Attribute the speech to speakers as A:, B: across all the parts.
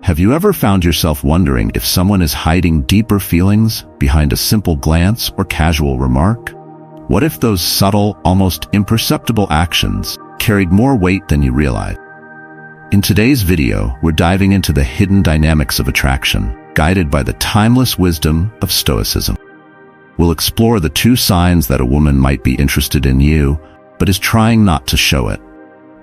A: Have you ever found yourself wondering if someone is hiding deeper feelings behind a simple glance or casual remark? What if those subtle, almost imperceptible actions carried more weight than you realized? In today's video, we're diving into the hidden dynamics of attraction, guided by the timeless wisdom of Stoicism. We'll explore the two signs that a woman might be interested in you, but is trying not to show it.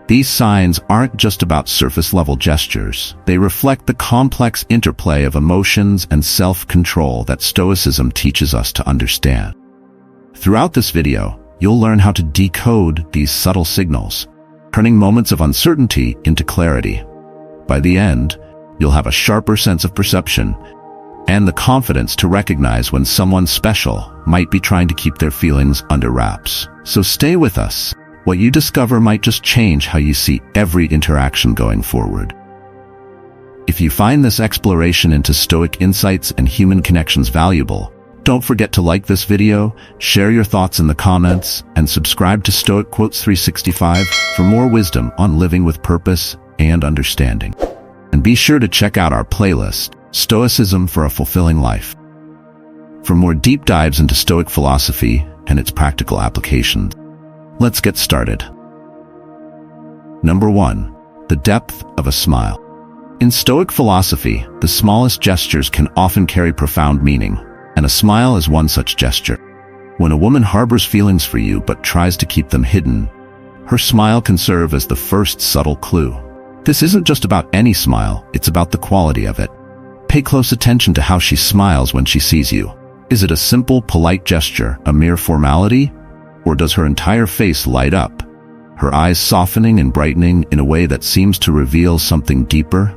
A: These signs aren't just about surface-level gestures. They reflect the complex interplay of emotions and self-control that Stoicism teaches us to understand. Throughout this video, you'll learn how to decode these subtle signals, turning moments of uncertainty into clarity. By the end, you'll have a sharper sense of perception and the confidence to recognize when someone special might be trying to keep their feelings under wraps. So stay with us. What you discover might just change how you see every interaction going forward. If you find this exploration into Stoic insights and human connections valuable, don't forget to like this video, share your thoughts in the comments, and subscribe to Stoic Quotes 365 for more wisdom on living with purpose and understanding. And be sure to check out our playlist, Stoicism for a Fulfilling Life, for more deep dives into Stoic philosophy and its practical applications. Let's get started. Number 1. The depth of a smile. In Stoic philosophy, the smallest gestures can often carry profound meaning, and a smile is one such gesture. When a woman harbors feelings for you but tries to keep them hidden, her smile can serve as the first subtle clue. This isn't just about any smile, it's about the quality of it. Pay close attention to how she smiles when she sees you. Is it a simple, polite gesture, a mere formality? Or does her entire face light up, her eyes softening and brightening in a way that seems to reveal something deeper?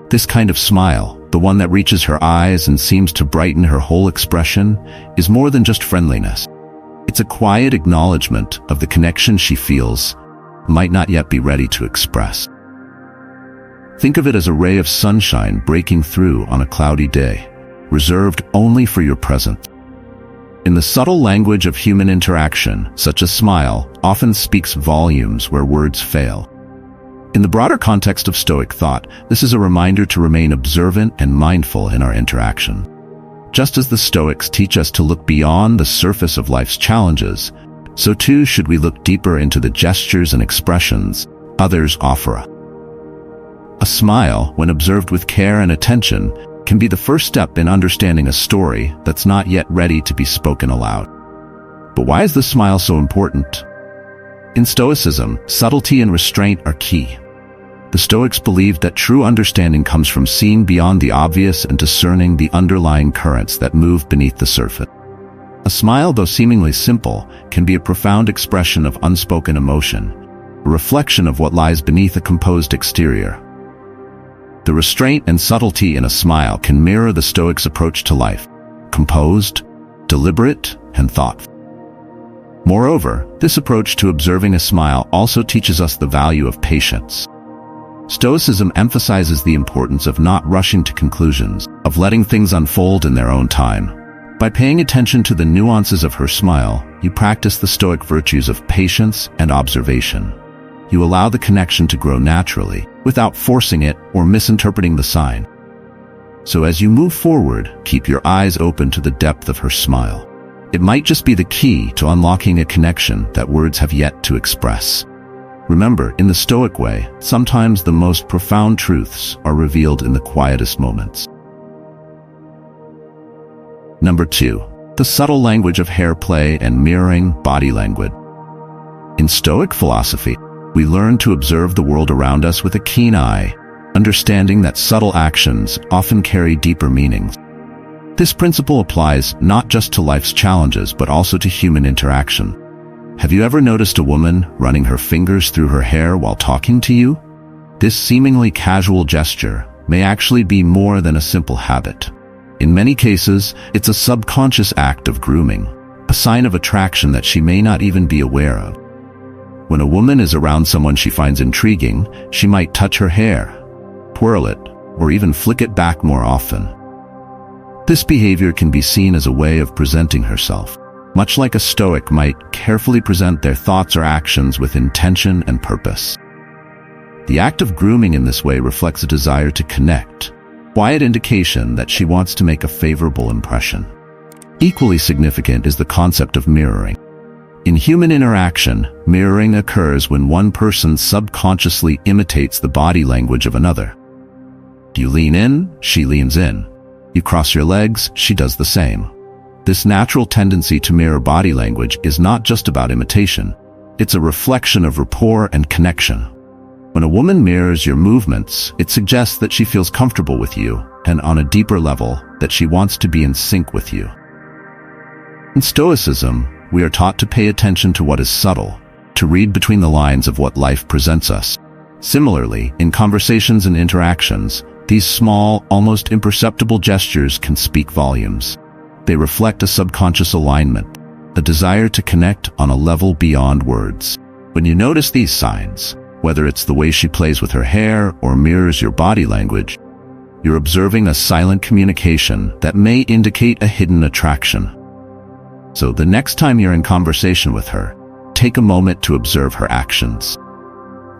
A: This kind of smile, the one that reaches her eyes and seems to brighten her whole expression, is more than just friendliness. It's a quiet acknowledgement of the connection she feels, might not yet be ready to express. Think of it as a ray of sunshine breaking through on a cloudy day, reserved only for your presence. In the subtle language of human interaction, such a smile often speaks volumes where words fail. In the broader context of Stoic thought, this is a reminder to remain observant and mindful in our interaction. Just as the Stoics teach us to look beyond the surface of life's challenges, so too should we look deeper into the gestures and expressions others offer us. A smile, when observed with care and attention, can be the first step in understanding a story that's not yet ready to be spoken aloud. But why is the smile so important? In Stoicism, subtlety and restraint are key. The Stoics believed that true understanding comes from seeing beyond the obvious and discerning the underlying currents that move beneath the surface. A smile, though seemingly simple, can be a profound expression of unspoken emotion, a reflection of what lies beneath a composed exterior. The restraint and subtlety in a smile can mirror the Stoics' approach to life, composed, deliberate, and thoughtful. Moreover, this approach to observing a smile also teaches us the value of patience. Stoicism emphasizes the importance of not rushing to conclusions, of letting things unfold in their own time. By paying attention to the nuances of her smile, you practice the Stoic virtues of patience and observation. You allow the connection to grow naturally, without forcing it or misinterpreting the sign. So as you move forward, keep your eyes open to the depth of her smile. It might just be the key to unlocking a connection that words have yet to express. Remember, in the Stoic way, sometimes the most profound truths are revealed in the quietest moments. Number 2. The subtle language of hair play and mirroring body language. In Stoic philosophy, we learn to observe the world around us with a keen eye, understanding that subtle actions often carry deeper meanings. This principle applies not just to life's challenges but also to human interaction. Have you ever noticed a woman running her fingers through her hair while talking to you? This seemingly casual gesture may actually be more than a simple habit. In many cases, it's a subconscious act of grooming, a sign of attraction that she may not even be aware of. When a woman is around someone she finds intriguing, she might touch her hair, twirl it, or even flick it back more often. This behavior can be seen as a way of presenting herself, much like a Stoic might carefully present their thoughts or actions with intention and purpose. The act of grooming in this way reflects a desire to connect, quiet indication that she wants to make a favorable impression. Equally significant is the concept of mirroring. In human interaction, mirroring occurs when one person subconsciously imitates the body language of another. You lean in, she leans in. You cross your legs, she does the same. This natural tendency to mirror body language is not just about imitation. It's a reflection of rapport and connection. When a woman mirrors your movements, it suggests that she feels comfortable with you, and on a deeper level, that she wants to be in sync with you. In Stoicism, we are taught to pay attention to what is subtle, to read between the lines of what life presents us. Similarly, in conversations and interactions, these small, almost imperceptible gestures can speak volumes. They reflect a subconscious alignment, a desire to connect on a level beyond words. When you notice these signs, whether it's the way she plays with her hair or mirrors your body language, you're observing a silent communication that may indicate a hidden attraction. So the next time you're in conversation with her, take a moment to observe her actions.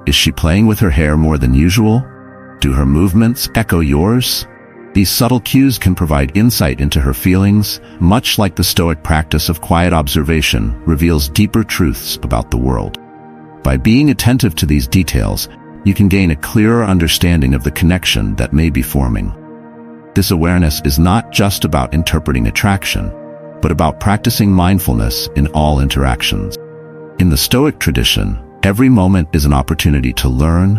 A: Is she playing with her hair more than usual? Do her movements echo yours? These subtle cues can provide insight into her feelings, much like the Stoic practice of quiet observation reveals deeper truths about the world. By being attentive to these details, you can gain a clearer understanding of the connection that may be forming. This awareness is not just about interpreting attraction, but about practicing mindfulness in all interactions. In the Stoic tradition, every moment is an opportunity to learn,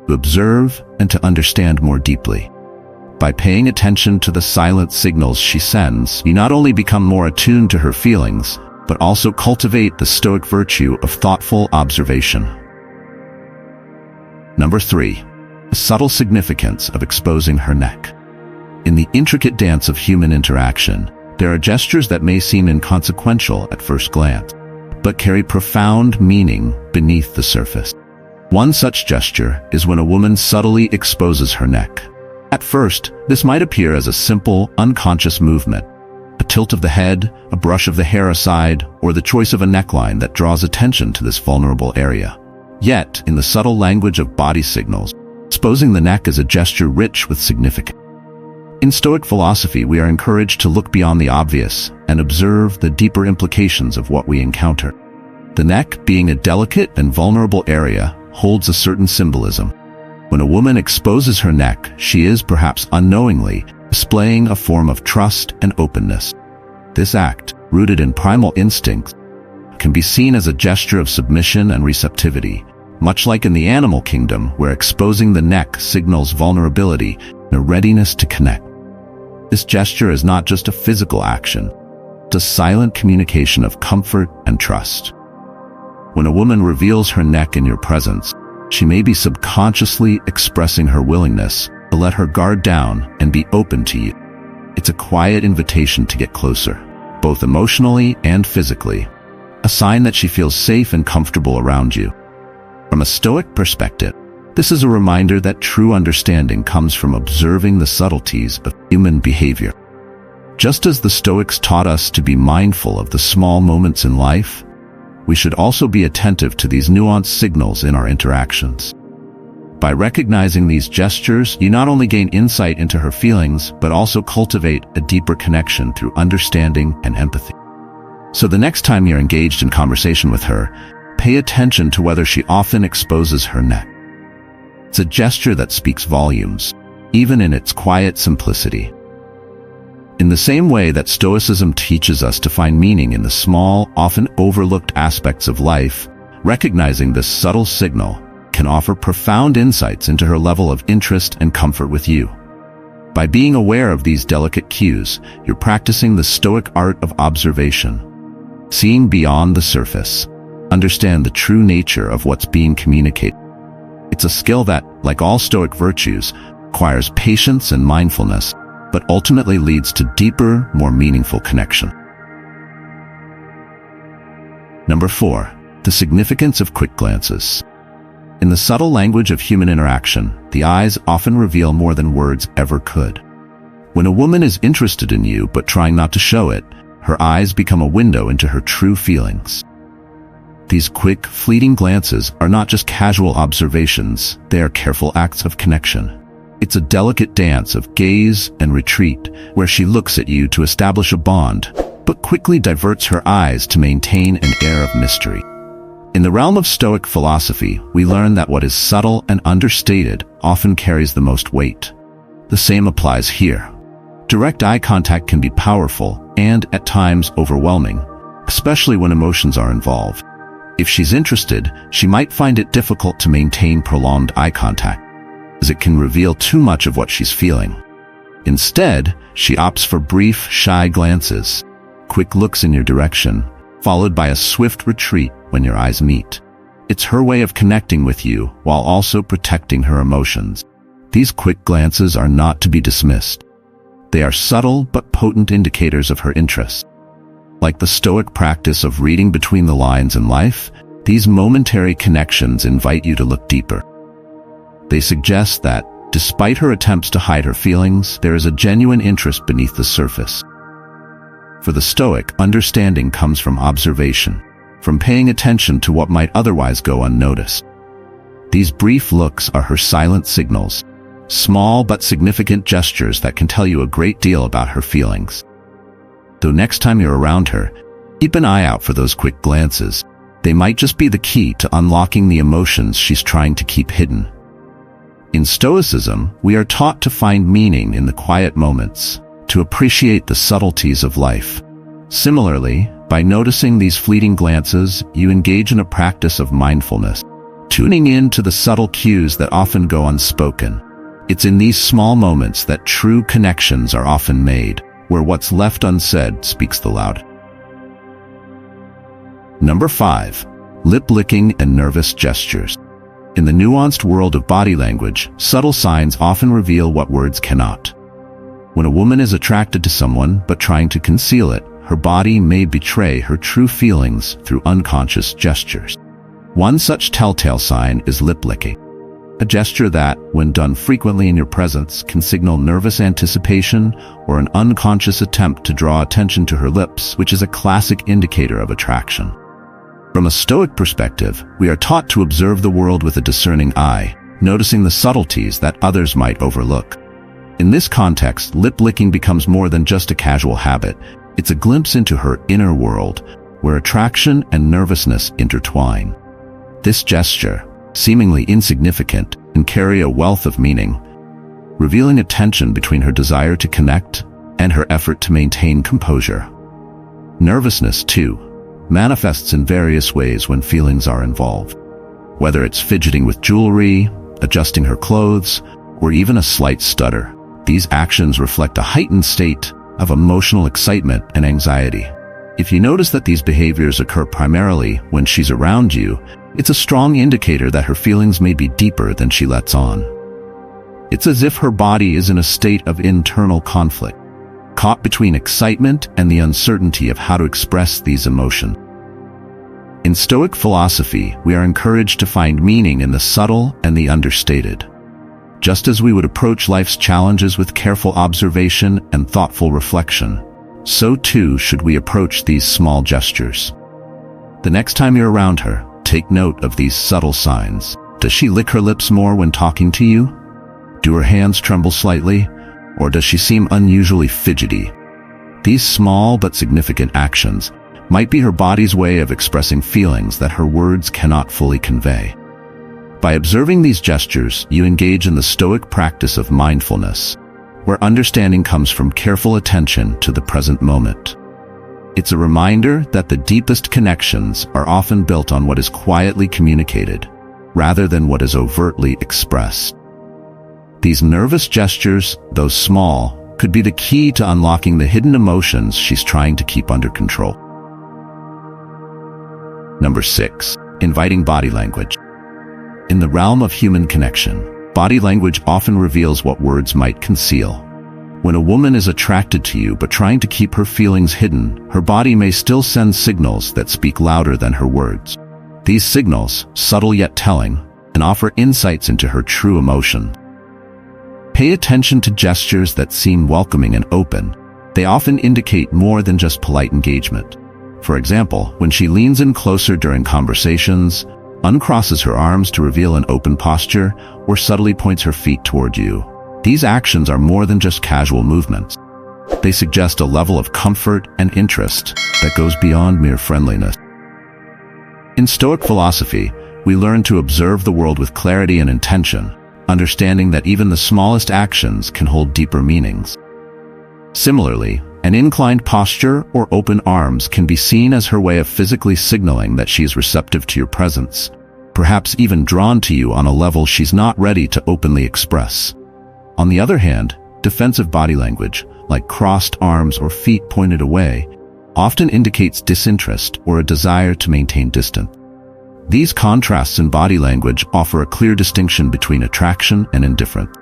A: to observe, and to understand more deeply. By paying attention to the silent signals she sends, you not only become more attuned to her feelings, but also cultivate the Stoic virtue of thoughtful observation. Number 3. The subtle significance of exposing her neck. In the intricate dance of human interaction, there are gestures that may seem inconsequential at first glance, but carry profound meaning beneath the surface. One such gesture is when a woman subtly exposes her neck. At first, this might appear as a simple, unconscious movement, a tilt of the head, a brush of the hair aside, or the choice of a neckline that draws attention to this vulnerable area. Yet, in the subtle language of body signals, exposing the neck is a gesture rich with significance. In Stoic philosophy, we are encouraged to look beyond the obvious and observe the deeper implications of what we encounter. The neck, being a delicate and vulnerable area, holds a certain symbolism. When a woman exposes her neck, she is, perhaps unknowingly, displaying a form of trust and openness. This act, rooted in primal instincts, can be seen as a gesture of submission and receptivity, much like in the animal kingdom, where exposing the neck signals vulnerability and a readiness to connect. This gesture is not just a physical action, it's a silent communication of comfort and trust. When a woman reveals her neck in your presence, she may be subconsciously expressing her willingness to let her guard down and be open to you. It's a quiet invitation to get closer, both emotionally and physically, a sign that she feels safe and comfortable around you. From a Stoic perspective, this is a reminder that true understanding comes from observing the subtleties of human behavior. Just as the Stoics taught us to be mindful of the small moments in life, we should also be attentive to these nuanced signals in our interactions. By recognizing these gestures, you not only gain insight into her feelings, but also cultivate a deeper connection through understanding and empathy. So the next time you're engaged in conversation with her, pay attention to whether she often exposes her neck. It's a gesture that speaks volumes, even in its quiet simplicity. In the same way that Stoicism teaches us to find meaning in the small, often overlooked aspects of life, recognizing this subtle signal can offer profound insights into her level of interest and comfort with you. By being aware of these delicate cues, you're practicing the Stoic art of observation, seeing beyond the surface, understand the true nature of what's being communicated. It's a skill that, like all Stoic virtues, requires patience and mindfulness, but ultimately leads to deeper, more meaningful connection. Number 4. The significance of quick glances. In the subtle language of human interaction, the eyes often reveal more than words ever could. When a woman is interested in you but trying not to show it, her eyes become a window into her true feelings. These quick, fleeting glances are not just casual observations, they are careful acts of connection. It's a delicate dance of gaze and retreat, where she looks at you to establish a bond, but quickly diverts her eyes to maintain an air of mystery. In the realm of Stoic philosophy, we learn that what is subtle and understated often carries the most weight. The same applies here. Direct eye contact can be powerful and, at times, overwhelming, especially when emotions are involved. If she's interested, she might find it difficult to maintain prolonged eye contact, as it can reveal too much of what she's feeling. Instead, she opts for brief, shy glances, quick looks in your direction, followed by a swift retreat when your eyes meet. It's her way of connecting with you while also protecting her emotions. These quick glances are not to be dismissed. They are subtle but potent indicators of her interest. Like the Stoic practice of reading between the lines in life, these momentary connections invite you to look deeper. They suggest that, despite her attempts to hide her feelings, there is a genuine interest beneath the surface. For the Stoic, understanding comes from observation, from paying attention to what might otherwise go unnoticed. These brief looks are her silent signals, small but significant gestures that can tell you a great deal about her feelings. Though next time you're around her, keep an eye out for those quick glances. They might just be the key to unlocking the emotions she's trying to keep hidden. In Stoicism, we are taught to find meaning in the quiet moments, to appreciate the subtleties of life. Similarly, by noticing these fleeting glances, you engage in a practice of mindfulness, tuning in to the subtle cues that often go unspoken. It's in these small moments that true connections are often made, where what's left unsaid speaks the loudest. Number 5. Lip licking and nervous gestures. In the nuanced world of body language, subtle signs often reveal what words cannot. When a woman is attracted to someone but trying to conceal it, her body may betray her true feelings through unconscious gestures. One such telltale sign is lip licking, a gesture that, when done frequently in your presence, can signal nervous anticipation or an unconscious attempt to draw attention to her lips, which is a classic indicator of attraction. From a Stoic perspective, we are taught to observe the world with a discerning eye, noticing the subtleties that others might overlook. In this context, lip licking becomes more than just a casual habit. It's a glimpse into her inner world, where attraction and nervousness intertwine. This gesture, seemingly insignificant, can carry a wealth of meaning, revealing a tension between her desire to connect and her effort to maintain composure. Nervousness, too, manifests in various ways when feelings are involved. Whether it's fidgeting with jewelry, adjusting her clothes, or even a slight stutter, these actions reflect a heightened state of emotional excitement and anxiety. If you notice that these behaviors occur primarily when she's around you, it's a strong indicator that her feelings may be deeper than she lets on. It's as if her body is in a state of internal conflict, caught between excitement and the uncertainty of how to express these emotions. In Stoic philosophy, we are encouraged to find meaning in the subtle and the understated. Just as we would approach life's challenges with careful observation and thoughtful reflection, so too should we approach these small gestures. The next time you're around her, take note of these subtle signs. Does she lick her lips more when talking to you? Do her hands tremble slightly? Or does she seem unusually fidgety? These small but significant actions might be her body's way of expressing feelings that her words cannot fully convey. By observing these gestures, you engage in the Stoic practice of mindfulness, where understanding comes from careful attention to the present moment. It's a reminder that the deepest connections are often built on what is quietly communicated, rather than what is overtly expressed. These nervous gestures, though small, could be the key to unlocking the hidden emotions she's trying to keep under control. Number 6. Inviting body language. In the realm of human connection, body language often reveals what words might conceal. When a woman is attracted to you but trying to keep her feelings hidden, her body may still send signals that speak louder than her words. These signals, subtle yet telling, can offer insights into her true emotion. Pay attention to gestures that seem welcoming and open. They often indicate more than just polite engagement. For example, when she leans in closer during conversations, uncrosses her arms to reveal an open posture, or subtly points her feet toward you. These actions are more than just casual movements. They suggest a level of comfort and interest that goes beyond mere friendliness. In Stoic philosophy, we learn to observe the world with clarity and intention, understanding that even the smallest actions can hold deeper meanings. Similarly, an inclined posture or open arms can be seen as her way of physically signaling that she is receptive to your presence, perhaps even drawn to you on a level she's not ready to openly express. On the other hand, defensive body language, like crossed arms or feet pointed away, often indicates disinterest or a desire to maintain distance. These contrasts in body language offer a clear distinction between attraction and indifference.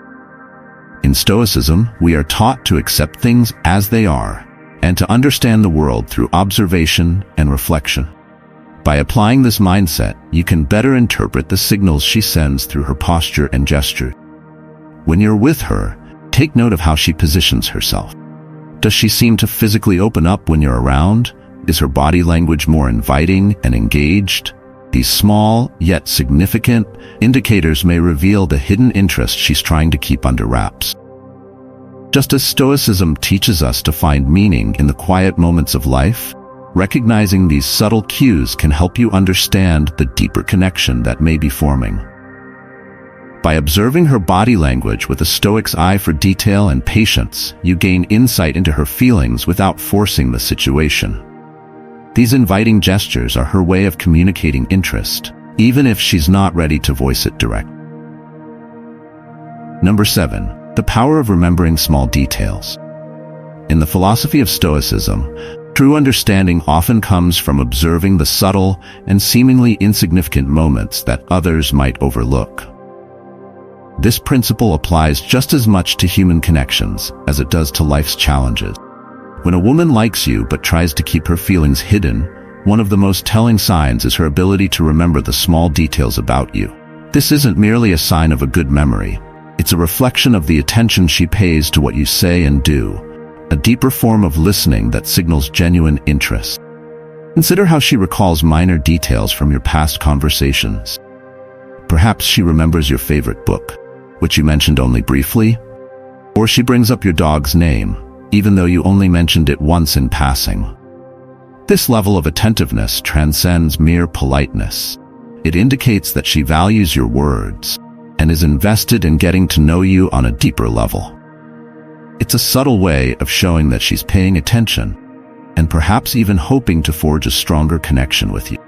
A: In Stoicism, we are taught to accept things as they are and to understand the world through observation and reflection. By applying this mindset, you can better interpret the signals she sends through her posture and gesture. When you're with her, take note of how she positions herself. Does she seem to physically open up when you're around? Is her body language more inviting and engaged? These small, yet significant, indicators may reveal the hidden interest she's trying to keep under wraps. Just as Stoicism teaches us to find meaning in the quiet moments of life, recognizing these subtle cues can help you understand the deeper connection that may be forming. By observing her body language with a Stoic's eye for detail and patience, you gain insight into her feelings without forcing the situation. These inviting gestures are her way of communicating interest, even if she's not ready to voice it directly. Number 7. The power of remembering small details. In the philosophy of Stoicism, true understanding often comes from observing the subtle and seemingly insignificant moments that others might overlook. This principle applies just as much to human connections as it does to life's challenges. When a woman likes you but tries to keep her feelings hidden, one of the most telling signs is her ability to remember the small details about you. This isn't merely a sign of a good memory. It's a reflection of the attention she pays to what you say and do, a deeper form of listening that signals genuine interest. Consider how she recalls minor details from your past conversations. Perhaps she remembers your favorite book, which you mentioned only briefly, or she brings up your dog's name, even though you only mentioned it once in passing. This level of attentiveness transcends mere politeness. It indicates that she values your words and is invested in getting to know you on a deeper level. It's a subtle way of showing that she's paying attention and perhaps even hoping to forge a stronger connection with you.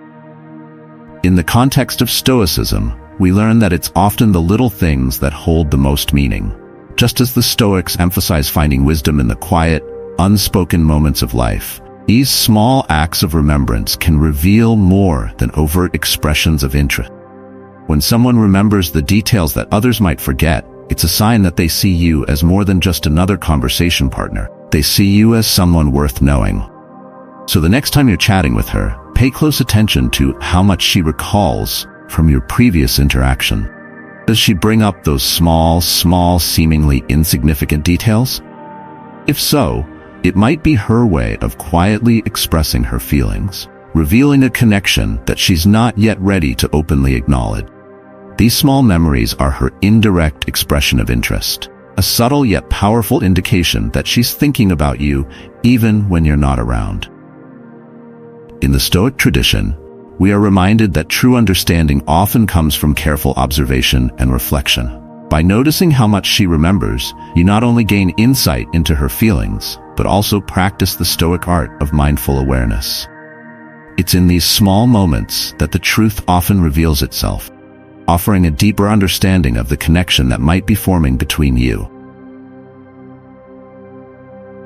A: In the context of Stoicism, we learn that it's often the little things that hold the most meaning. Just as the Stoics emphasize finding wisdom in the quiet, unspoken moments of life, these small acts of remembrance can reveal more than overt expressions of interest. When someone remembers the details that others might forget, it's a sign that they see you as more than just another conversation partner. They see you as someone worth knowing. So the next time you're chatting with her, pay close attention to how much she recalls from your previous interaction. Does she bring up those small, seemingly insignificant details? If so, it might be her way of quietly expressing her feelings, revealing a connection that she's not yet ready to openly acknowledge. These small memories are her indirect expression of interest, a subtle yet powerful indication that she's thinking about you even when you're not around. In the Stoic tradition, we are reminded that true understanding often comes from careful observation and reflection. By noticing how much she remembers, you not only gain insight into her feelings, but also practice the Stoic art of mindful awareness. It's in these small moments that the truth often reveals itself, offering a deeper understanding of the connection that might be forming between you.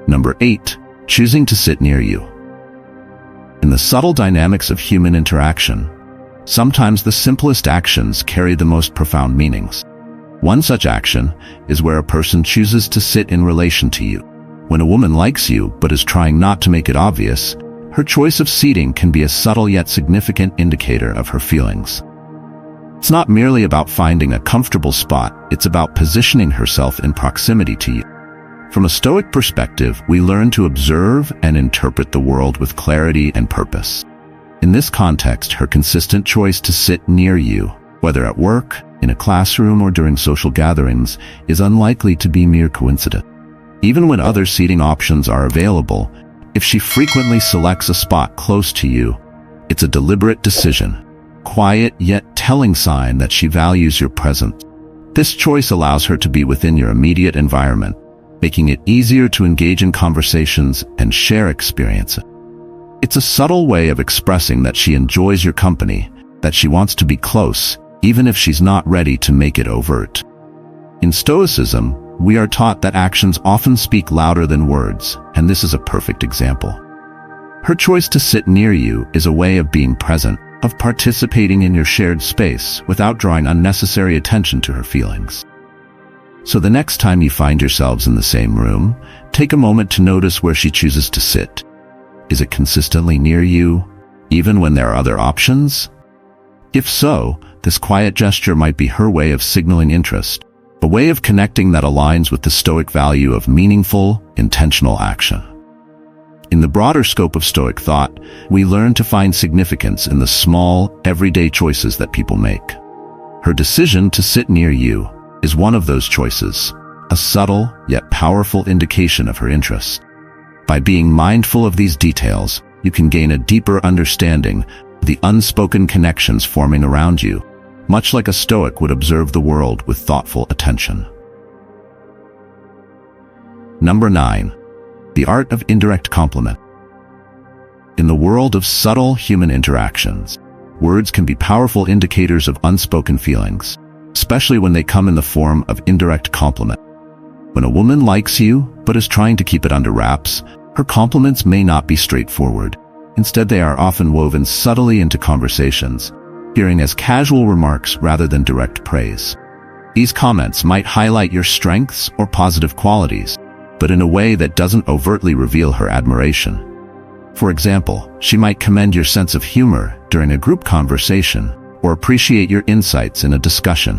A: Number 8. Choosing to sit near you. In the subtle dynamics of human interaction, sometimes the simplest actions carry the most profound meanings. One such action is where a person chooses to sit in relation to you. When a woman likes you but is trying not to make it obvious, her choice of seating can be a subtle yet significant indicator of her feelings. It's not merely about finding a comfortable spot, it's about positioning herself in proximity to you. From a Stoic perspective, we learn to observe and interpret the world with clarity and purpose. In this context, her consistent choice to sit near you, whether at work, in a classroom, or during social gatherings, is unlikely to be mere coincidence. Even when other seating options are available, if she frequently selects a spot close to you, it's a deliberate decision, quiet yet telling sign that she values your presence. This choice allows her to be within your immediate environment, making it easier to engage in conversations and share experiences. It's a subtle way of expressing that she enjoys your company, that she wants to be close, even if she's not ready to make it overt. In Stoicism, we are taught that actions often speak louder than words, and this is a perfect example. Her choice to sit near you is a way of being present, of participating in your shared space without drawing unnecessary attention to her feelings. So the next time you find yourselves in the same room, take a moment to notice where she chooses to sit. Is it consistently near you, even when there are other options? If so, this quiet gesture might be her way of signaling interest, a way of connecting that aligns with the Stoic value of meaningful, intentional action. In the broader scope of Stoic thought, we learn to find significance in the small, everyday choices that people make. Her decision to sit near you is one of those choices, a subtle yet powerful indication of her interest. By being mindful of these details, you can gain a deeper understanding of the unspoken connections forming around you, much like a Stoic would observe the world with thoughtful attention. Number 9. The art of indirect compliment. In the world of subtle human interactions, words can be powerful indicators of unspoken feelings, especially when they come in the form of indirect compliment. When a woman likes you, but is trying to keep it under wraps, her compliments may not be straightforward. Instead, they are often woven subtly into conversations, appearing as casual remarks rather than direct praise. These comments might highlight your strengths or positive qualities, but in a way that doesn't overtly reveal her admiration. For example, she might commend your sense of humor during a group conversation or appreciate your insights in a discussion.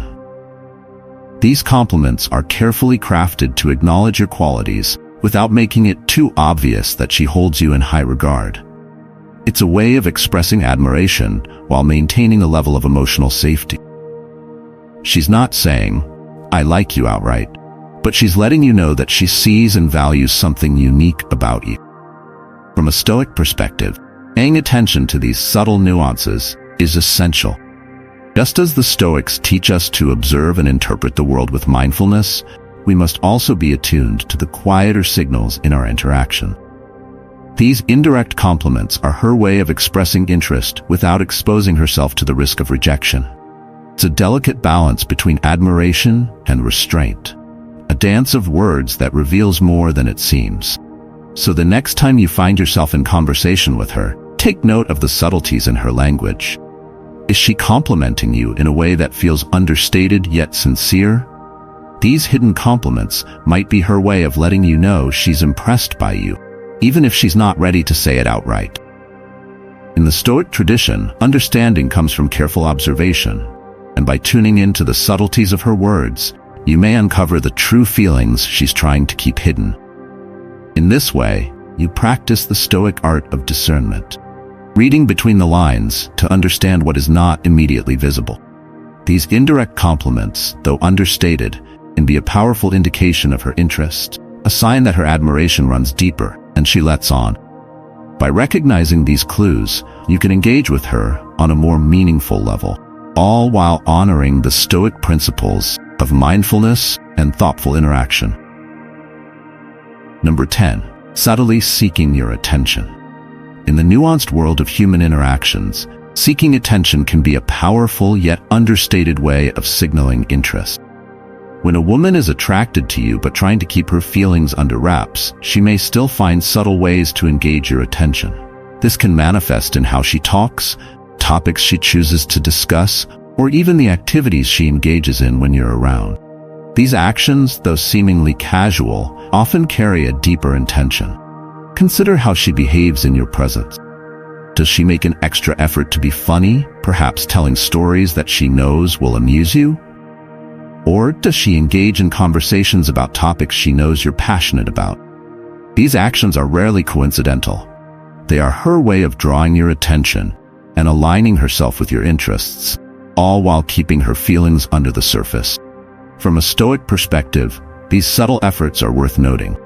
A: These compliments are carefully crafted to acknowledge your qualities without making it too obvious that she holds you in high regard. It's a way of expressing admiration while maintaining a level of emotional safety. She's not saying, "I like you" outright, but she's letting you know that she sees and values something unique about you. From a Stoic perspective, paying attention to these subtle nuances is essential. Just as the Stoics teach us to observe and interpret the world with mindfulness, we must also be attuned to the quieter signals in our interaction. These indirect compliments are her way of expressing interest without exposing herself to the risk of rejection. It's a delicate balance between admiration and restraint, a dance of words that reveals more than it seems. So the next time you find yourself in conversation with her, take note of the subtleties in her language. Is she complimenting you in a way that feels understated yet sincere? These hidden compliments might be her way of letting you know she's impressed by you, even if she's not ready to say it outright. In the Stoic tradition, understanding comes from careful observation, and by tuning into the subtleties of her words, you may uncover the true feelings she's trying to keep hidden. In this way, you practice the Stoic art of discernment, reading between the lines to understand what is not immediately visible. These indirect compliments, though understated, can be a powerful indication of her interest, a sign that her admiration runs deeper and she lets on. By recognizing these clues, you can engage with her on a more meaningful level, all while honoring the Stoic principles of mindfulness and thoughtful interaction. Number 10. Subtly seeking your attention. In the nuanced world of human interactions, seeking attention can be a powerful yet understated way of signaling interest. When a woman is attracted to you but trying to keep her feelings under wraps, she may still find subtle ways to engage your attention. This can manifest in how she talks, topics she chooses to discuss, or even the activities she engages in when you're around. These actions, though seemingly casual, often carry a deeper intention. Consider how she behaves in your presence. Does she make an extra effort to be funny, perhaps telling stories that she knows will amuse you? Or does she engage in conversations about topics she knows you're passionate about? These actions are rarely coincidental. They are her way of drawing your attention and aligning herself with your interests, all while keeping her feelings under the surface. From a Stoic perspective, these subtle efforts are worth noting.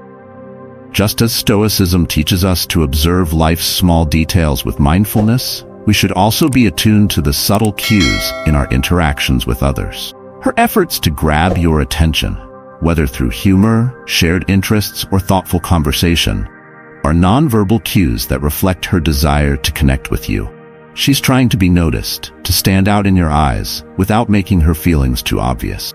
A: Just as Stoicism teaches us to observe life's small details with mindfulness, we should also be attuned to the subtle cues in our interactions with others. Her efforts to grab your attention, whether through humor, shared interests, or thoughtful conversation, are nonverbal cues that reflect her desire to connect with you. She's trying to be noticed, to stand out in your eyes, without making her feelings too obvious.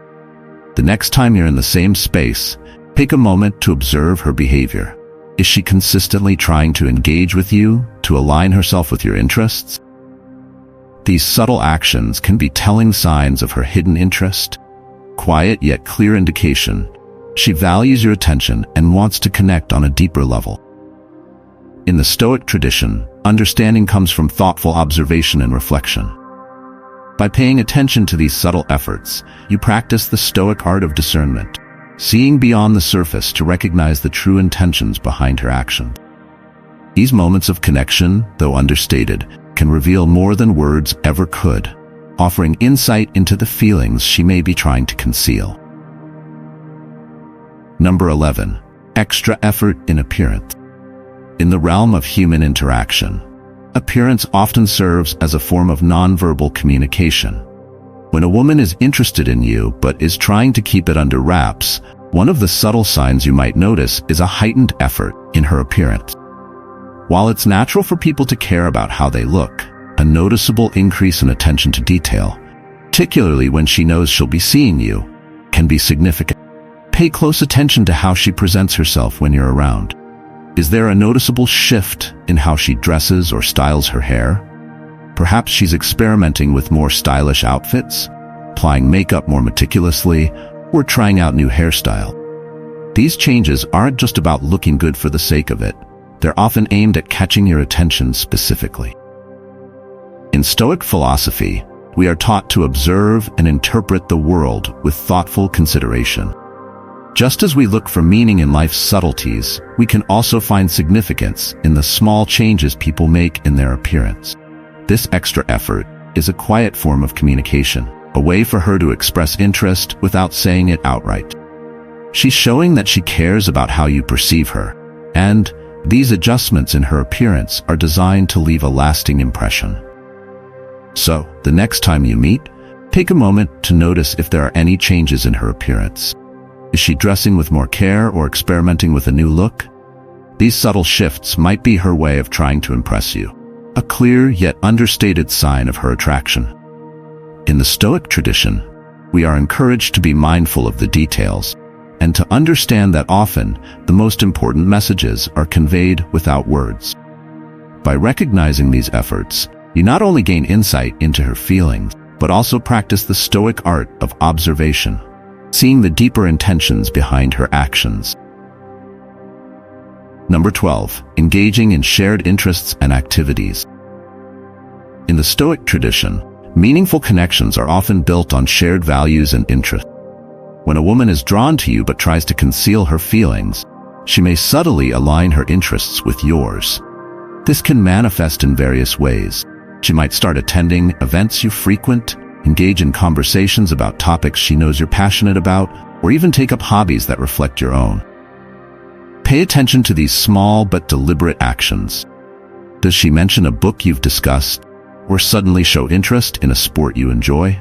A: The next time you're in the same space, take a moment to observe her behavior. Is she consistently trying to engage with you, to align herself with your interests? These subtle actions can be telling signs of her hidden interest, quiet yet clear indication. She values your attention and wants to connect on a deeper level. In the Stoic tradition, understanding comes from thoughtful observation and reflection. By paying attention to these subtle efforts, you practice the Stoic art of discernment, seeing beyond the surface to recognize the true intentions behind her action. These moments of connection, though understated, can reveal more than words ever could, offering insight into the feelings she may be trying to conceal. Number 11. Extra effort in appearance. In the realm of human interaction, appearance often serves as a form of nonverbal communication. When a woman is interested in you but is trying to keep it under wraps, one of the subtle signs you might notice is a heightened effort in her appearance. While it's natural for people to care about how they look, a noticeable increase in attention to detail, particularly when she knows she'll be seeing you, can be significant. Pay close attention to how she presents herself when you're around. Is there a noticeable shift in how she dresses or styles her hair? Perhaps she's experimenting with more stylish outfits, applying makeup more meticulously, or trying out new hairstyle. These changes aren't just about looking good for the sake of it. They're often aimed at catching your attention specifically. In Stoic philosophy, we are taught to observe and interpret the world with thoughtful consideration. Just as we look for meaning in life's subtleties, we can also find significance in the small changes people make in their appearance. This extra effort is a quiet form of communication, a way for her to express interest without saying it outright. She's showing that she cares about how you perceive her, and these adjustments in her appearance are designed to leave a lasting impression. So, the next time you meet, take a moment to notice if there are any changes in her appearance. Is she dressing with more care or experimenting with a new look? These subtle shifts might be her way of trying to impress you, a clear yet understated sign of her attraction. In the Stoic tradition, we are encouraged to be mindful of the details and to understand that often the most important messages are conveyed without words. By recognizing these efforts, you not only gain insight into her feelings, but also practice the Stoic art of observation, seeing the deeper intentions behind her actions. Number 12. Engaging in shared interests and activities. In the Stoic tradition, meaningful connections are often built on shared values and interests. When a woman is drawn to you but tries to conceal her feelings, she may subtly align her interests with yours. This can manifest in various ways. She might start attending events you frequent, engage in conversations about topics she knows you're passionate about, or even take up hobbies that reflect your own. Pay attention to these small but deliberate actions. Does she mention a book you've discussed, or suddenly show interest in a sport you enjoy?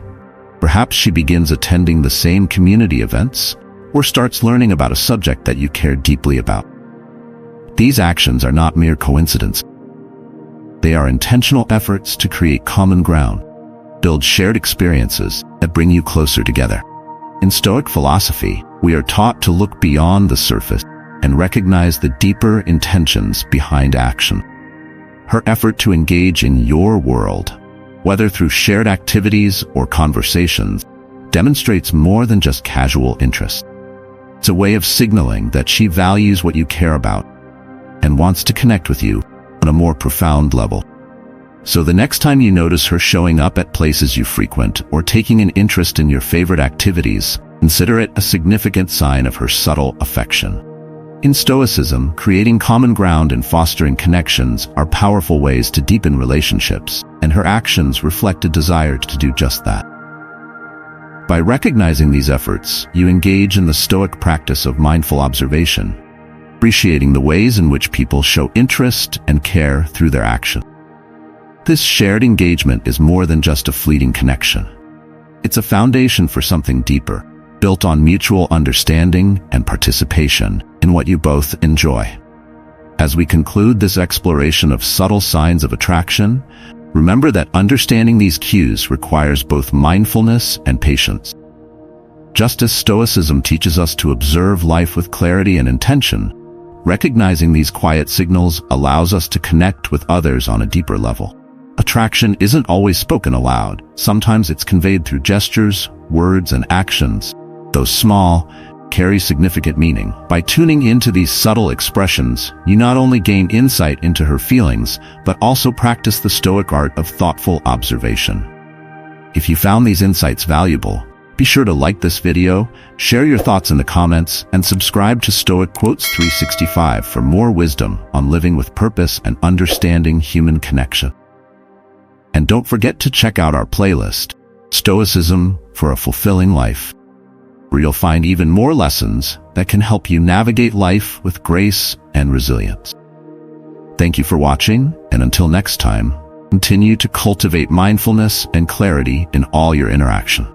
A: Perhaps she begins attending the same community events, or starts learning about a subject that you care deeply about. These actions are not mere coincidence. They are intentional efforts to create common ground, build shared experiences that bring you closer together. In Stoic philosophy, we are taught to look beyond the surface and recognize the deeper intentions behind action. Her effort to engage in your world, whether through shared activities or conversations, demonstrates more than just casual interest. It's a way of signaling that she values what you care about and wants to connect with you on a more profound level. So the next time you notice her showing up at places you frequent or taking an interest in your favorite activities, Consider it a significant sign of her subtle affection. In Stoicism, creating common ground and fostering connections are powerful ways to deepen relationships, and her actions reflect a desire to do just that. By recognizing these efforts, you engage in the Stoic practice of mindful observation, appreciating the ways in which people show interest and care through their actions. This shared engagement is more than just a fleeting connection. It's a foundation for something deeper, built on mutual understanding and participation in what you both enjoy. As we conclude this exploration of subtle signs of attraction, remember that understanding these cues requires both mindfulness and patience. Just as Stoicism teaches us to observe life with clarity and intention, recognizing these quiet signals allows us to connect with others on a deeper level. Attraction isn't always spoken aloud. Sometimes it's conveyed through gestures, words, and actions. Though small, carry significant meaning. By tuning into these subtle expressions, you not only gain insight into her feelings, but also practice the Stoic art of thoughtful observation. If you found these insights valuable, be sure to like this video, share your thoughts in the comments, and subscribe to Stoic Quotes 365 for more wisdom on living with purpose and understanding human connection. And don't forget to check out our playlist, Stoicism for a Fulfilling Life, where you'll find even more lessons that can help you navigate life with grace and resilience. Thank you for watching, and until next time, continue to cultivate mindfulness and clarity in all your interaction.